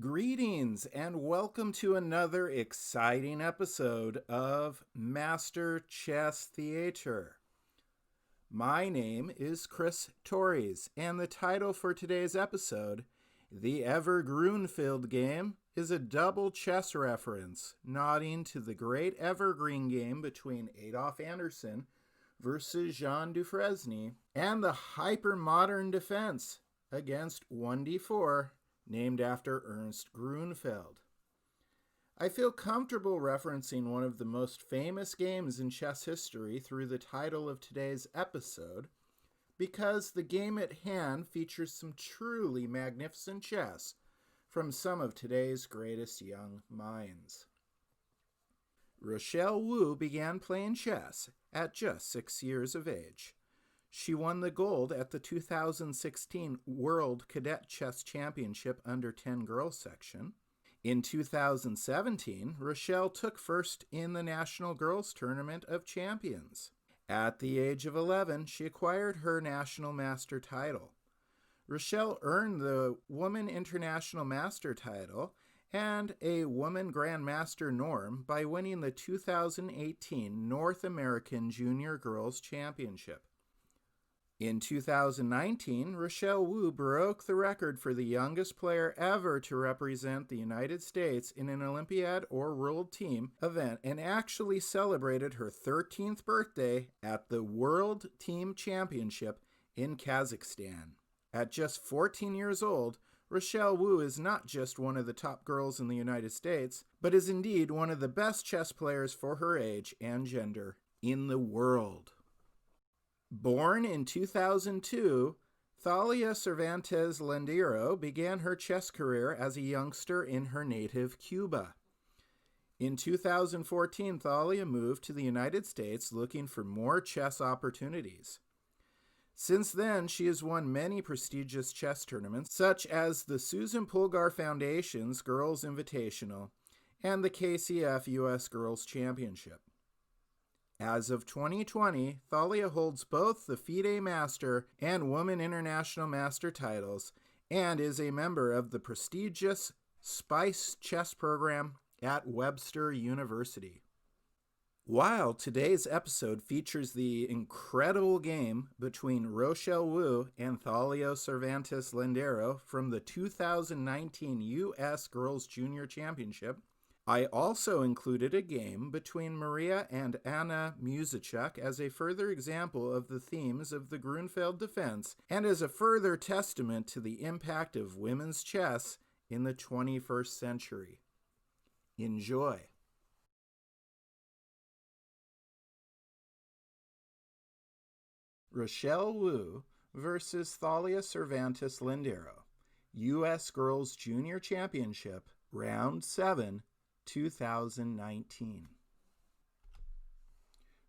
Greetings and welcome to another exciting episode of Master Chess Theater. My name is Chris Torres, and the title for today's episode, The Ever Grünfeld Game, is a double chess reference, nodding to the great evergreen game between Adolf Anderssen versus Jean Dufresne, and the hyper-modern defense against 1d4, named after Ernst Grünfeld. I feel comfortable referencing one of the most famous games in chess history through the title of today's episode, because the game at hand features some truly magnificent chess from some of today's greatest young minds. Rochelle Wu began playing chess at just 6 years of age. She won the gold at the 2016 World Cadet Chess Championship under 10 girls section. In 2017, Rochelle took first in the National Girls Tournament of Champions. At the age of 11, she acquired her National Master title. Rochelle earned the Woman International Master title and a Woman Grandmaster norm by winning the 2018 North American Junior Girls Championship. In 2019, Rochelle Wu broke the record for the youngest player ever to represent the United States in an Olympiad or World Team event and actually celebrated her 13th birthday at the World Team Championship in Kazakhstan. At just 14 years old, Rochelle Wu is not just one of the top girls in the United States, but is indeed one of the best chess players for her age and gender in the world. Born in 2002, Thalia Cervantes Landero began her chess career as a youngster in her native Cuba. In 2014, Thalia moved to the United States looking for more chess opportunities. Since then, she has won many prestigious chess tournaments, such as the Susan Polgar Foundation's Girls Invitational and the KCF U.S. Girls Championship. As of 2020, Thalia holds both the FIDE Master and Woman International Master titles and is a member of the prestigious SPICE chess program at Webster University. While today's episode features the incredible game between Rochelle Wu and Thalia Cervantes Landero from the 2019 U.S. Girls Junior Championship, I also included a game between Maria and Anna Musicek as a further example of the themes of the Grünfeld defense and as a further testament to the impact of women's chess in the 21st century. Enjoy. Rochelle Wu versus Thalia Cervantes Landero, U.S. Girls Junior Championship, Round 7, 2019.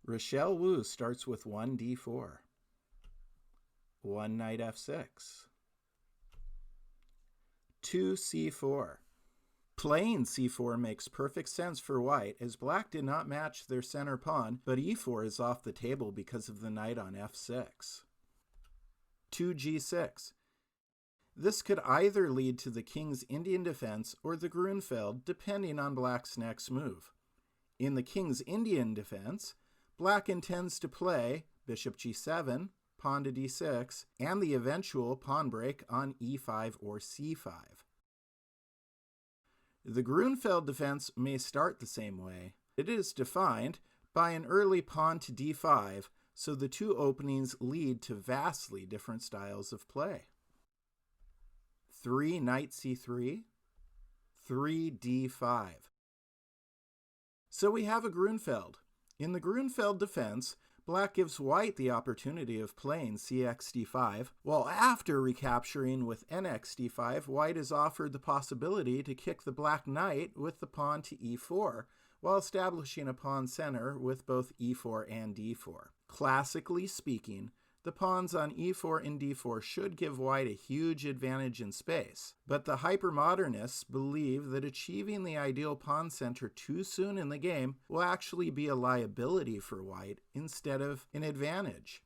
Rochelle Wu starts with 1d4. 1 knight f6. 2 c4. Playing c4 makes perfect sense for white, as black did not match their center pawn, but e4 is off the table because of the knight on f6. 2 g6. This could either lead to the king's Indian defense or the Grünfeld, depending on black's next move. In the king's Indian defense, black intends to play bishop g7, pawn to d6, and the eventual pawn break on e5 or c5. The Grünfeld defense may start the same way. It is defined by an early pawn to d5, so the two openings lead to vastly different styles of play. 3 knight c3, 3 d5. So we have a Grünfeld. In the Grünfeld defense, black gives white the opportunity of playing cx d5, while after recapturing with nx d5, white is offered the possibility to kick the black knight with the pawn to e4, while establishing a pawn center with both e4 and d4. Classically speaking, the pawns on e4 and d4 should give white a huge advantage in space, but the hypermodernists believe that achieving the ideal pawn center too soon in the game will actually be a liability for white instead of an advantage.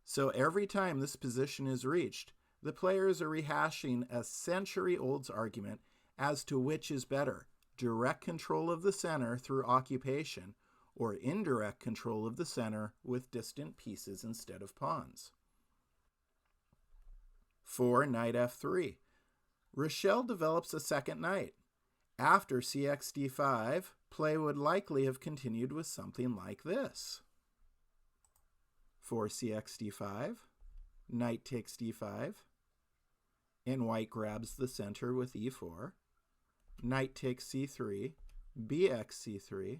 So every time this position is reached, the players are rehashing a century-old argument as to which is better, direct control of the center through occupation or indirect control of the center with distant pieces instead of pawns. 4. Knight f3. Rochelle develops a second knight. After cx d5, play would likely have continued with something like this. 4 cx d5, knight takes d5, and white grabs the center with e4. Knight takes c3, bx c3,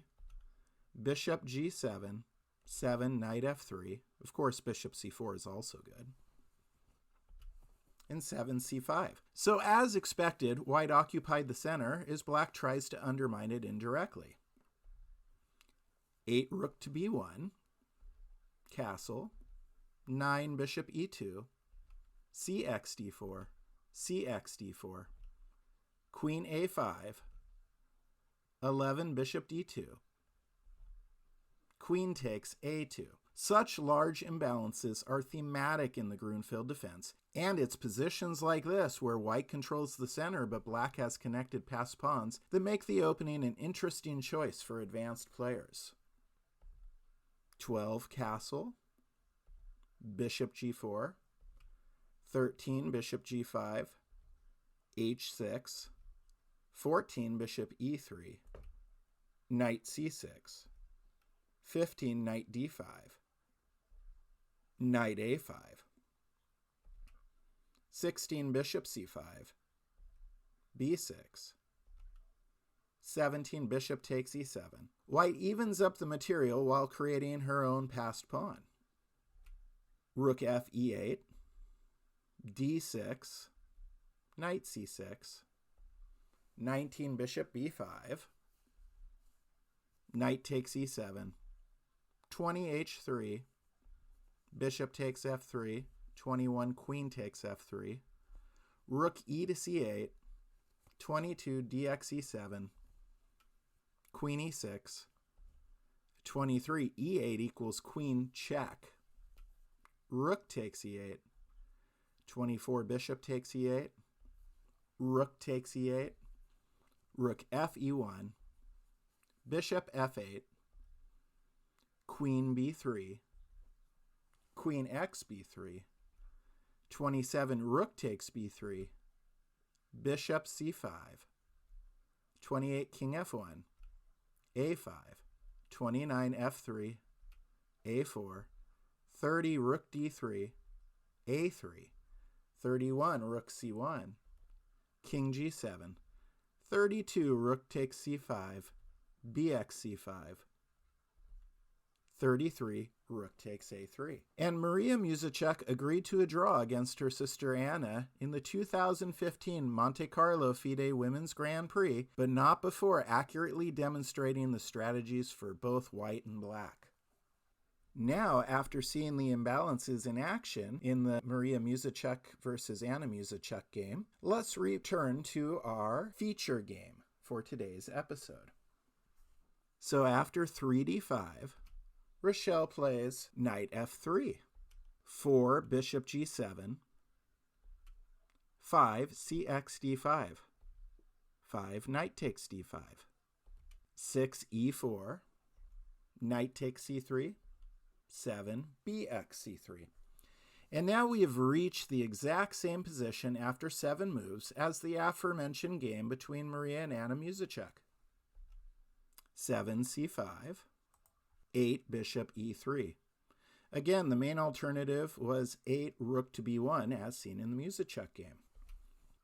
bishop g7, 7, knight f3. Of course, bishop c4 is also good. And 7 c5. So as expected, white occupied the center as black tries to undermine it indirectly. 8 rook to b1, castle, 9 bishop e2, cx d4, cx d4, queen a5, 11 bishop d2, queen takes a2. Such large imbalances are thematic in the Grünfeld defense, and it's positions like this where white controls the center but black has connected passed pawns that make the opening an interesting choice for advanced players. 12 castle, bishop g4, 13 bishop g5, h6, 14 bishop e3, knight c6, 15 knight d5, knight a5, 16 bishop c5, b6, 17 bishop takes e7. White evens up the material while creating her own passed pawn. Rook f e8, d6, knight c6, 19 bishop b5, knight takes e7, 20 h3, bishop takes f3, 21 queen takes f3, rook e to c8, 22 dx e7, queen e6, 23 e8 equals queen check, rook takes e8, 24 bishop takes e8, rook takes e8, rook f e1, bishop f8, queen b3, queen x b3, 27 rook takes b3, bishop c5, 28 king f1, a5, 29 f3, a4, 30 rook d3, a3, 31 rook c1, king g7, 32 rook takes c5, bx c5, 33 rook takes a3. And Maria Musicek agreed to a draw against her sister Anna in the 2015 Monte Carlo FIDE Women's Grand Prix, but not before accurately demonstrating the strategies for both white and black. Now, after seeing the imbalances in action in the Maria Musicek versus Anna Musicek game, let's return to our feature game for today's episode. So after 3d5, Rochelle plays knight f3, 4 bishop g7, 5 cx d5, 5 knight takes d5, 6 e4, knight takes c3, 7 bx c3. And now we have reached the exact same position after 7 moves as the aforementioned game between Maria and Anna Musicek. 7 c5, 8 bishop e3. Again, the main alternative was 8 rook to b1 as seen in the Musicek game.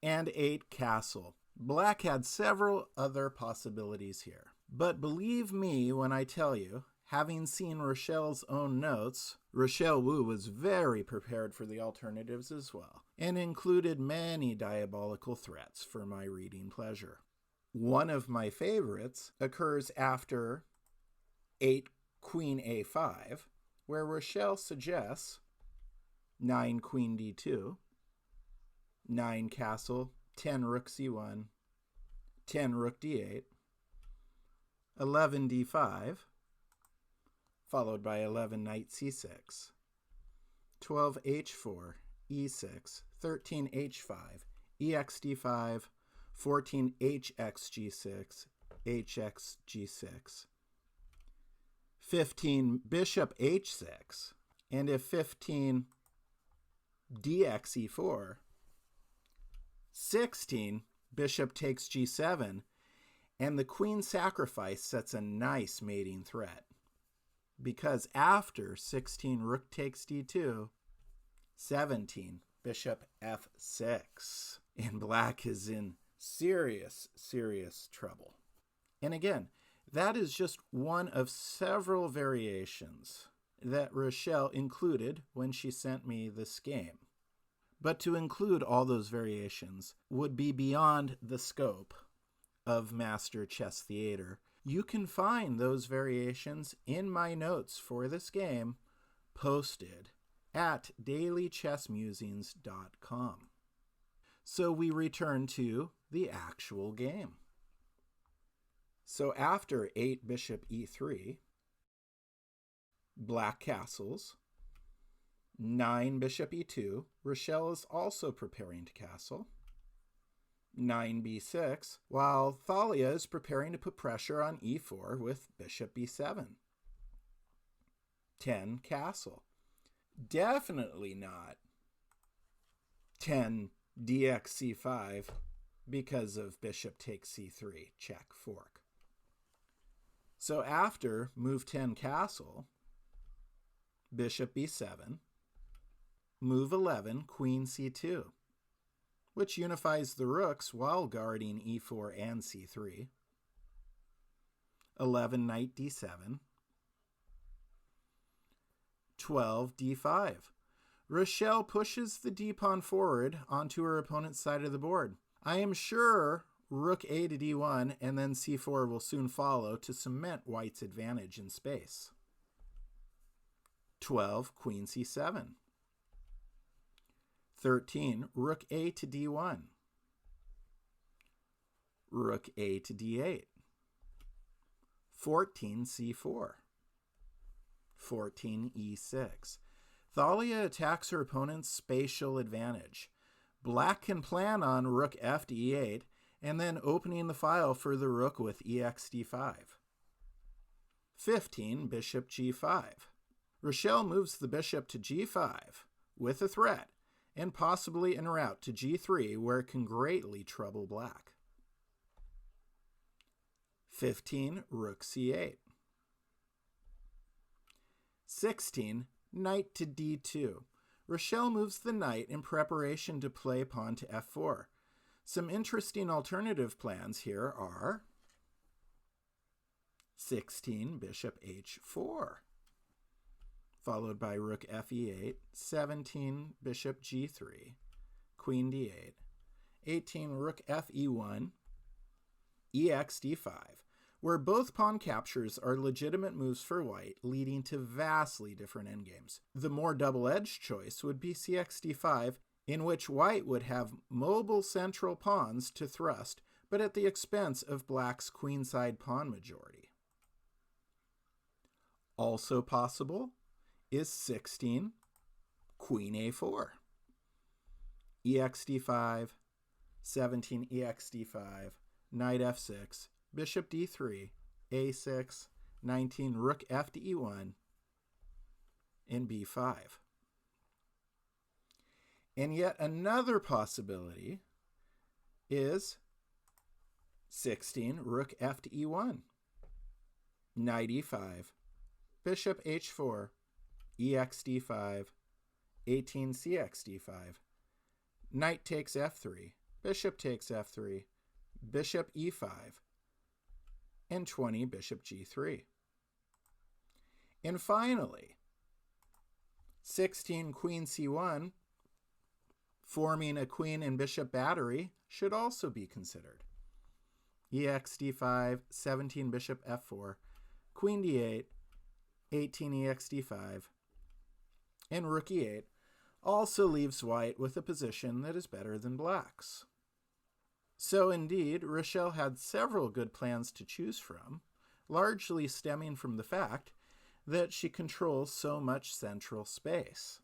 And 8 castle. Black had several other possibilities here. But believe me when I tell you, having seen Rochelle's own notes, Rochelle Wu was very prepared for the alternatives as well, and included many diabolical threats for my reading pleasure. One of my favorites occurs after 8 queen a5, where Rochelle suggests 9 queen d2, 9 castle, 10 rook c1, 10 rook d8, 11 d5, followed by 11 knight c6, 12 h4, e6, 13 h5, ex d5, 14 hxg6, hxg6. 15 bishop h6, and if 15 dxe4, 16 bishop takes g7, and the queen sacrifice sets a nice mating threat. Because after 16 rook takes d2, 17 bishop f6, and black is in serious trouble. And again, that is just one of several variations that Rochelle included when she sent me this game. But to include all those variations would be beyond the scope of Master Chess Theater. You can find those variations in my notes for this game posted at dailychessmusings.com. So we return to the actual game. So after 8 bishop e3, black castles, 9 bishop e2, Rochelle is also preparing to castle, 9 b6, while Thalia is preparing to put pressure on e4 with bishop b7. 10 castle. Definitely not 10 dxc5 because of bishop takes c3, check, fork. So after move 10 castle, bishop b7, move 11, queen c2, which unifies the rooks while guarding e4 and c3. 11, knight d7. 12, d5. Rochelle pushes the d-pawn forward onto her opponent's side of the board. I am sure rook a to d1 and then c4 will soon follow to cement white's advantage in space. 12, queen c7. 13, rook a to d1. Rook a to d8. 14, c4. 14, e6. Thalia attacks her opponent's spatial advantage. Black can plan on rook f to e8 and then opening the file for the rook with exd5. 15, bishop g5. Rochelle moves the bishop to g5 with a threat and possibly en route to g3 where it can greatly trouble black. 15, rook c8. 16, knight to d2. Rochelle moves the knight in preparation to play pawn to f4. Some interesting alternative plans here are 16, bishop h4, followed by rook fe8, 17, bishop g3, queen d8, 18, rook fe1, exd5, where both pawn captures are legitimate moves for white, leading to vastly different endgames. The more double-edged choice would be cxd5, in which white would have mobile central pawns to thrust, but at the expense of black's queenside pawn majority. Also possible is 16, queen a4, exd5, 17, exd5, knight f6, bishop d3, a6, 19, rook f to e1, and b5. And yet another possibility is 16, rook f to e1, knight e5, bishop h4, exd5, 18, cxd5, knight takes f3, bishop takes f3, bishop e5, and 20, bishop g3. And finally, 16, queen c1, forming a queen and bishop battery, should also be considered. exd5, 17, bishop f4, queen d8, 18, exd5, and rook e8 also leaves white with a position that is better than black's. So indeed, Rochelle had several good plans to choose from, largely stemming from the fact that she controls so much central space.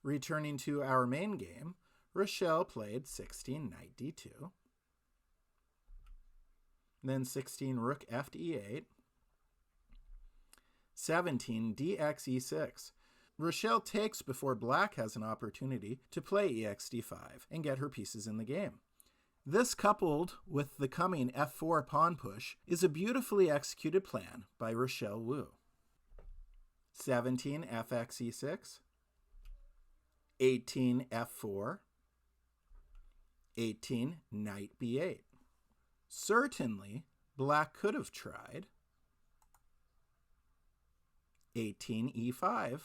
Returning to our main game, Rochelle played 16 knight d2, then 16 rook f to e8, 17 dx e6. Rochelle takes before black has an opportunity to play ex d5 and get her pieces in the game. This, coupled with the coming f4 pawn push, is a beautifully executed plan by Rochelle Wu. 17 fx e6, 18 f4, 18 knight b8. Certainly, black could have tried 18 e5,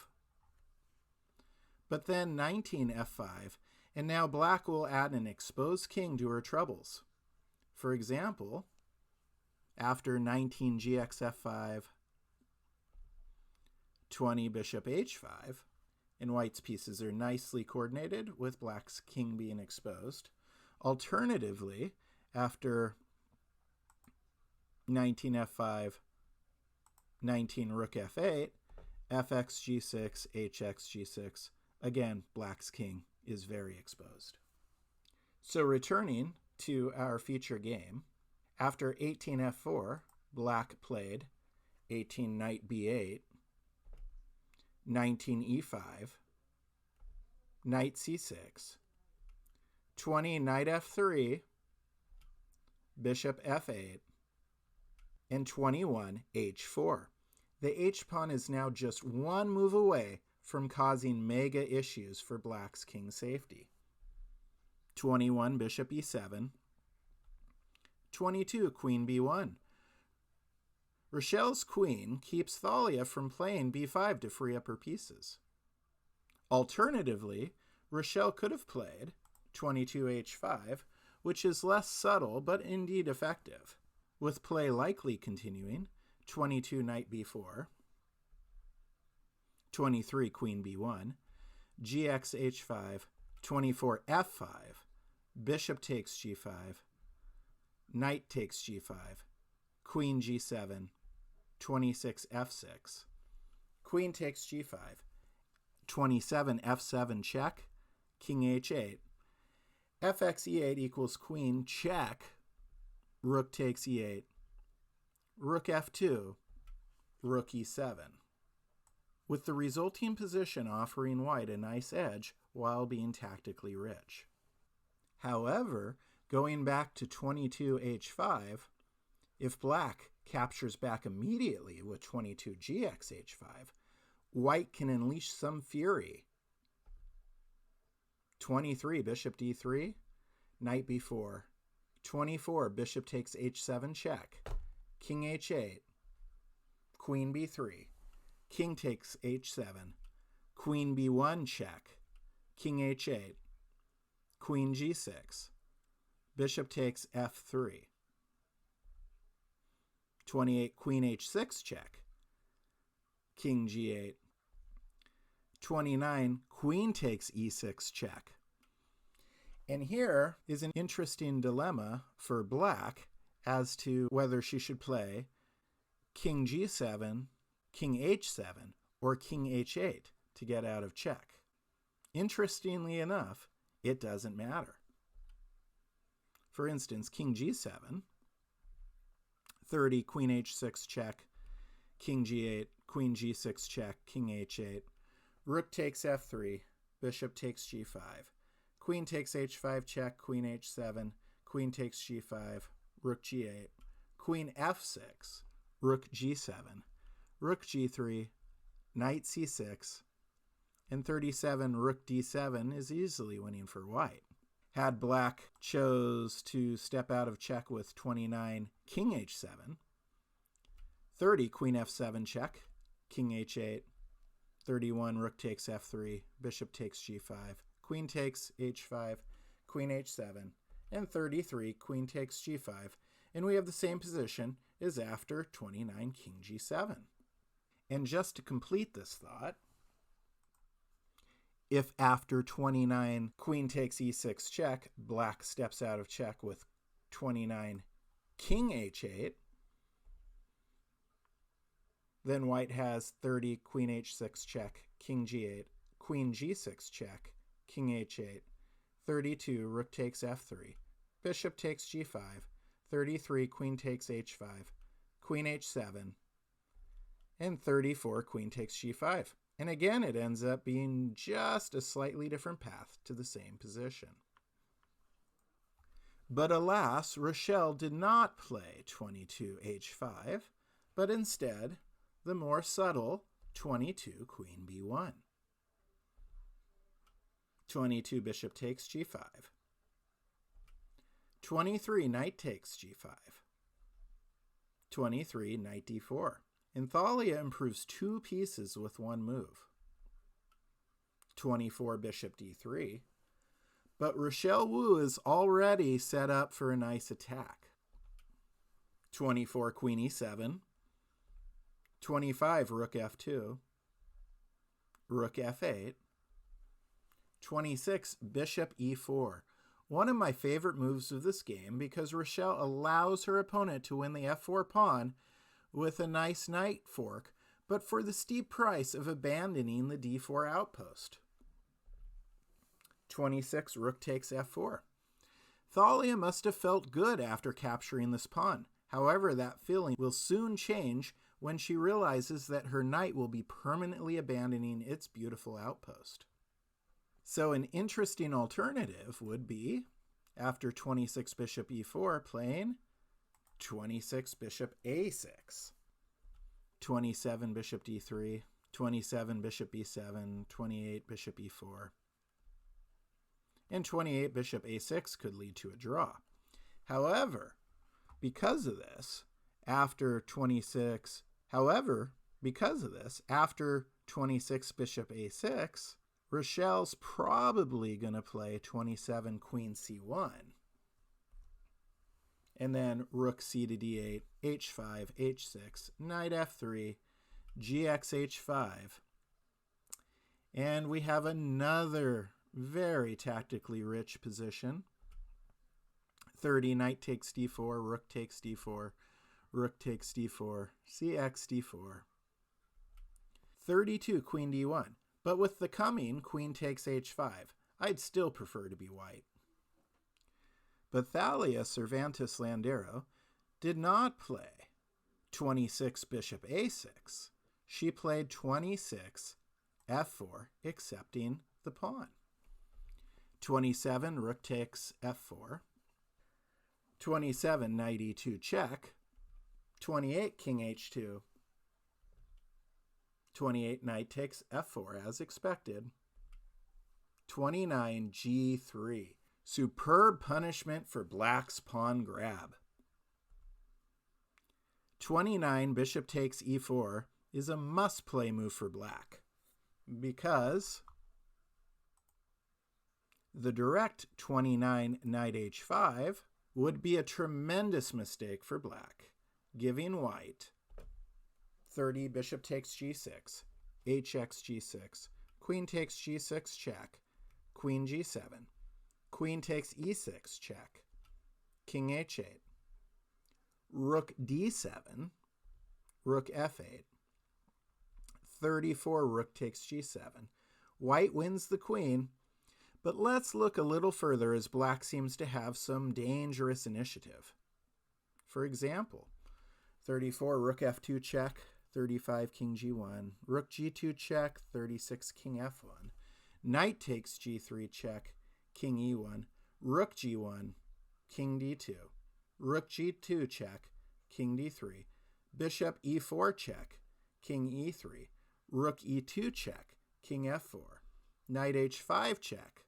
but then 19 f5, and now black will add an exposed king to her troubles. For example, after 19 gx f5, 20 bishop h5, and white's pieces are nicely coordinated with black's king being exposed. Alternatively, after 19 f5, 19 rook f8, fx g6, hx g6, again, black's king is very exposed. So returning to our feature game, after 18 f4, black played 18 knight b8, 19 e5, knight c6, 20 knight f3, bishop f8, and 21 h4. The h-pawn is now just one move away from causing mega issues for black's king safety. 21 bishop e7, 22 queen b1. Rochelle's queen keeps Thalia from playing b5 to free up her pieces. Alternatively, Rochelle could have played 22 h5, which is less subtle but indeed effective, with play likely continuing 22 knight b4, 23 queen b1, gx h5, 24 f5, bishop takes g5, knight takes g5, queen g7, 26 f6, queen takes g5, 27 f7 check, king h8, fx e8 equals queen check, rook takes e8, rook f2, rook e7, with the resulting position offering white a nice edge while being tactically rich. However, going back to 22 h5, if black captures back immediately with 22 gx h5, white can unleash some fury. 23 bishop d3, knight b4, 24 bishop takes h7 check, king h8, queen b3, king takes h7, queen b1 check, king h8, queen g6, bishop takes f3, 28 queen h6 check, king g8, 29 queen takes e6 check. And here is an interesting dilemma for black as to whether she should play king g7, king h7, or king h8 to get out of check. Interestingly enough, it doesn't matter. For instance, king g7, 30 queen h6 check, king g8, queen g6 check, king h8, rook takes f3, bishop takes g5, queen takes h5 check, queen h7, queen takes g5, rook g8, queen f6, rook g7, rook g3, knight c6, and 37 rook d7 is easily winning for white. Had black chose to step out of check with 29 king h7, 30 queen f7 check, king h8, 31 rook takes f3, bishop takes g5, queen takes h5, queen h7, and 33 queen takes g5, and we have the same position as after 29 king g7. And just to complete this thought, if after 29 queen takes e6 check, black steps out of check with 29 king h8, then white has 30 queen h6 check, king g8, queen g6 check, king h8, 32, rook takes f3. Bishop takes g5. 33, queen takes h5. Queen h7. And 34, queen takes g5. And again, it ends up being just a slightly different path to the same position. But alas, Rochelle did not play 22h5, but instead the more subtle 22 queen b1. 22 bishop takes g5. 23 knight takes g5. 23 knight d4. And Thalia improves 2 pieces with 1 move. 24 bishop d3. But Rochelle Wu is already set up for a nice attack. 24 queen e7. 25 rook f2. Rook f8. 26 bishop e4. One of my favorite moves of this game because Rochelle allows her opponent to win the f4 pawn with a nice knight fork, but for the steep price of abandoning the d4 outpost. 26 rook takes f4. Thalia must have felt good after capturing this pawn. However, that feeling will soon change when she realizes that her knight will be permanently abandoning its beautiful outpost. So an interesting alternative would be, after 26 bishop e4, playing 26 bishop a6. 27 bishop d3, 27 bishop b7, 28 bishop e4. And 28 bishop a6 could lead to a draw. However, because of this, after 26 bishop a6, Rochelle's probably going to play 27 queen c1. And then rook c to d8, h5, h6, knight f3, gx h5. And we have another very tactically rich position. 30, knight takes d4, rook takes d4, rook takes d4, cx d4. 32, queen d1. But with the coming queen takes h5, I'd still prefer to be white. But Thalia Cervantes Landero did not play 26 bishop a6. She played 26 f4, accepting the pawn. 27 rook takes f4. 27 knight e2 check. 28 king h2. 28 knight takes f4 as expected. 29 g3. Superb punishment for black's pawn grab. 29 bishop takes e4 is a must-play move for black because the direct 29 knight h5 would be a tremendous mistake for black, giving white 30 bishop takes g6, hx g6, queen takes g6 check, queen g7, queen takes e6 check, king h8, rook d7, rook f8, 34 rook takes g7. White wins the queen, but let's look a little further as black seems to have some dangerous initiative. For example, 34 rook f2 check, 35 king g1, rook g2 check, 36 king f1, knight takes g3 check, king e1, rook g1, king d2, rook g2 check, king d3, bishop e4 check, king e3, rook e2 check, king f4, knight h5 check,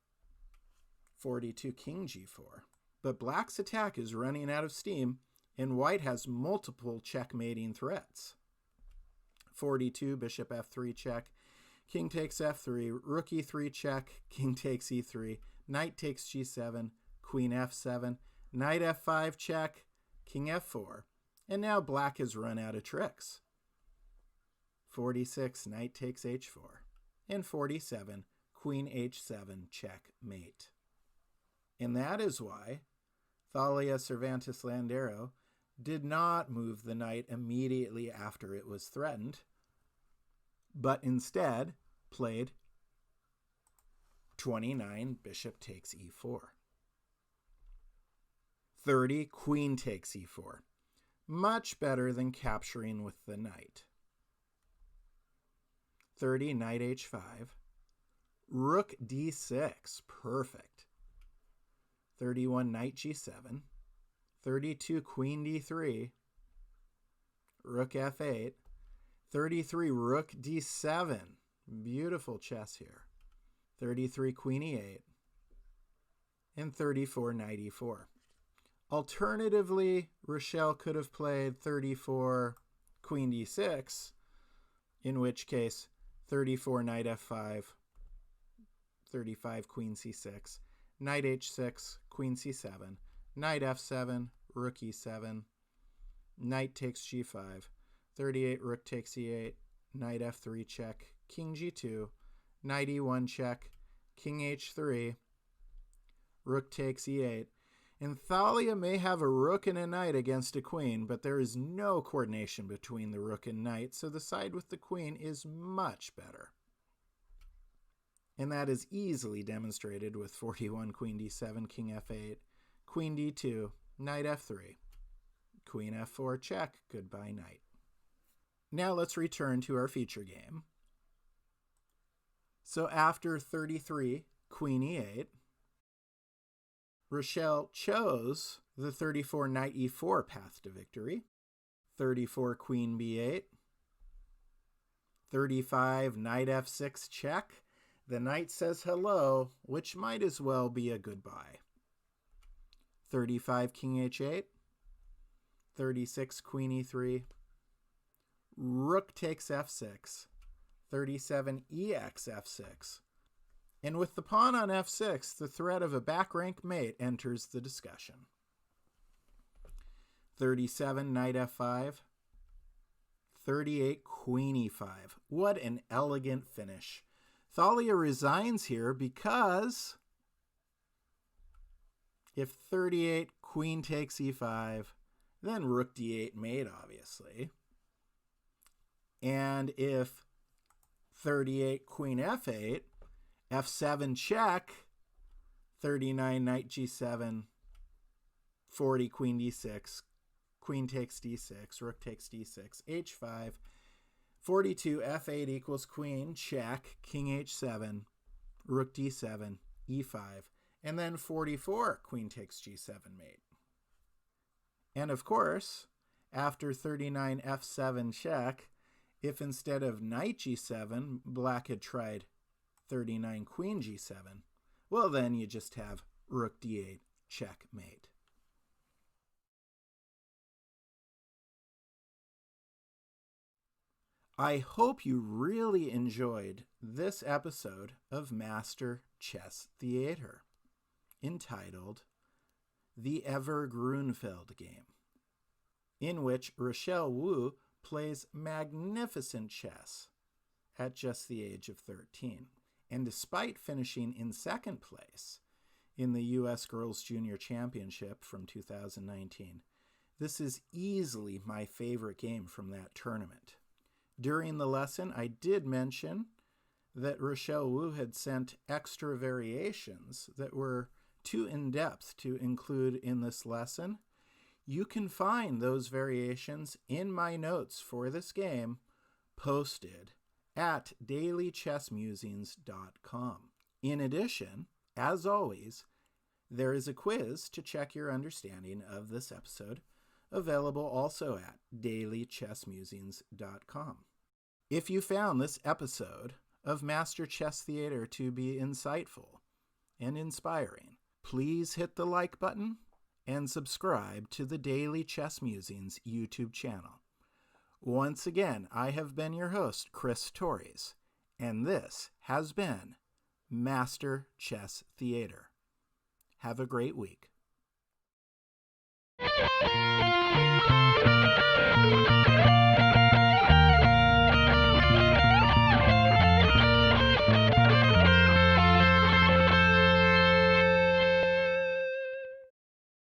42 king g4. But black's attack is running out of steam, and white has multiple checkmating threats. 42 bishop f3 check, king takes f3, rook e3 check, king takes e3, knight takes g7, queen f7, knight f5 check, king f4, and now black has run out of tricks. 46 knight takes h4, and 47 queen h7 checkmate. And that is why Thalia Cervantes Landero did not move the knight immediately after it was threatened, but instead played 29, bishop takes e4. 30, queen takes e4. Much better than capturing with the knight. 30, knight h5. Rook d6, perfect. 31, knight g7. 32, queen d3. Rook f8. 33, rook d7. Beautiful chess here. 33, queen e8. And 34, knight e4. Alternatively, Rochelle could have played 34, queen d6, in which case 34, knight f5, 35, queen c6, knight h6, queen c7, knight f7, rook e7, knight takes g5, 38, rook takes e8, knight f3 check, king g2, knight e1 check, king h3, rook takes e8. And Thalia may have a rook and a knight against a queen, but there is no coordination between the rook and knight, so the side with the queen is much better. And that is easily demonstrated with 41, queen d7, king f8, queen d2, knight f3, queen f4 check, goodbye knight. Now let's return to our feature game. So after 33, queen e8, Rochelle chose the 34, knight e4 path to victory. 34, queen b8. 35, knight f6 check. The knight says hello, which might as well be a goodbye. 35, king h8. 36, queen e3. Rook takes f6. 37, ex f6. And with the pawn on f6, the threat of a back rank mate enters the discussion. 37, knight f5. 38, queen e5. What an elegant finish. Thalia resigns here because if 38, queen takes e5, then rook d8 mate, obviously. And if 38, queen f8, f7 check, 39, knight g7, 40, queen d6, queen takes d6, rook takes d6, h5, 42, f8 equals queen, check, king h7, rook d7, e5, and then 44, queen takes g7 mate. And of course, after 39, f7 check, if instead of knight g7, black had tried 39, queen g7, well then you just have rook d8, checkmate. I hope you really enjoyed this episode of Master Chess Theater, entitled The Ever Grünfeld Game, in which Rochelle Wu plays magnificent chess at just the age of 13. And despite finishing in second place in the U.S. Girls Junior Championship from 2019, this is easily my favorite game from that tournament. During the lesson, I did mention that Rochelle Wu had sent extra variations that were too in-depth to include in this lesson. You can find those variations in my notes for this game posted at dailychessmusings.com. In addition, as always, there is a quiz to check your understanding of this episode, available also at dailychessmusings.com. If you found this episode of Master Chess Theater to be insightful and inspiring, please hit the like button and subscribe to the Daily Chess Musings YouTube channel. Once again, I have been your host, Chris Torres, and this has been Master Chess Theater. Have a great week.